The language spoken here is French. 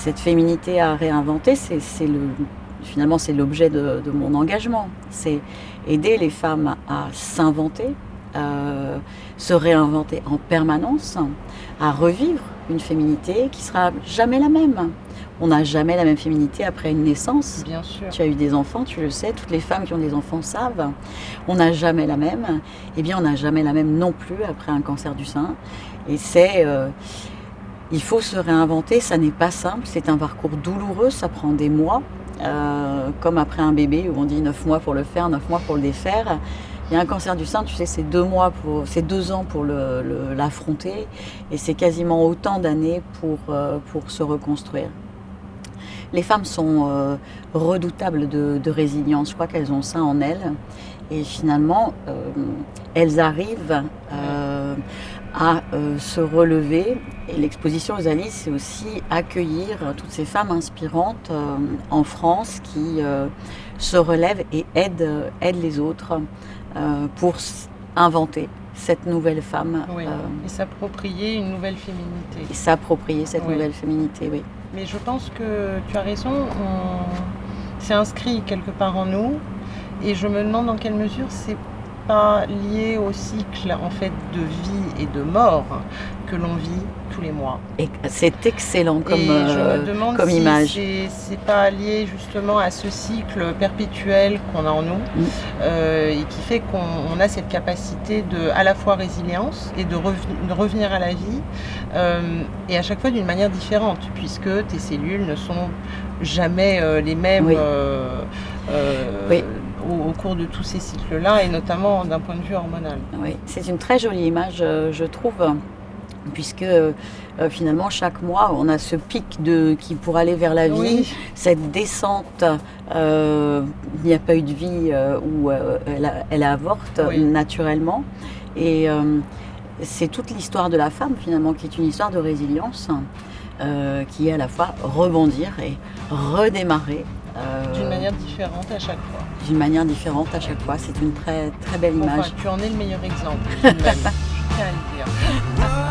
cette féminité à réinventer, finalement c'est l'objet de mon engagement. C'est aider les femmes à s'inventer, se réinventer en permanence, à revivre une féminité qui sera jamais la même. On n'a jamais la même féminité après une naissance. Bien sûr. Tu as eu des enfants, tu le sais, toutes les femmes qui ont des enfants savent. On n'a jamais la même. Eh bien, on n'a jamais la même non plus après un cancer du sein. Et il faut se réinventer, ça n'est pas simple, c'est un parcours douloureux, ça prend des mois. Comme après un bébé où on dit 9 mois pour le faire, 9 mois pour le défaire. Il y a un cancer du sein, tu sais, c'est 2 ans pour l'affronter et c'est quasiment autant d'années pour se reconstruire. Les femmes sont redoutables de résilience, je crois qu'elles ont ça en elles et finalement elles arrivent à se relever. Et l'exposition Rosalie, c'est aussi accueillir toutes ces femmes inspirantes en France qui se relèvent et aident les autres pour inventer cette nouvelle femme. Oui. Et s'approprier une nouvelle féminité. Et s'approprier cette nouvelle féminité, oui. Mais je pense que tu as raison, c'est inscrit quelque part en nous et je me demande dans quelle mesure c'est pas lié au cycle en fait de vie et de mort que l'on vit tous les mois. Et c'est excellent comme je me demande comme si image. C'est pas lié justement à ce cycle perpétuel qu'on a en nous et qui fait qu'on a cette capacité de à la fois résilience et de revenir à la vie et à chaque fois d'une manière différente puisque tes cellules ne sont jamais les mêmes. Oui. Oui. Au cours de tous ces cycles-là, et notamment d'un point de vue hormonal. Oui, c'est une très jolie image, je trouve, puisque finalement, chaque mois, on a ce pic qui pour aller vers la vie, cette descente, il n'y a pas eu de vie où elle avorte naturellement. Et c'est toute l'histoire de la femme, finalement, qui est une histoire de résilience, qui est à la fois rebondir et redémarrer. D'une manière différente à chaque fois. D'une manière différente à chaque fois. C'est une très, très belle image. Enfin, tu en es le meilleur exemple. Je tiens à le dire.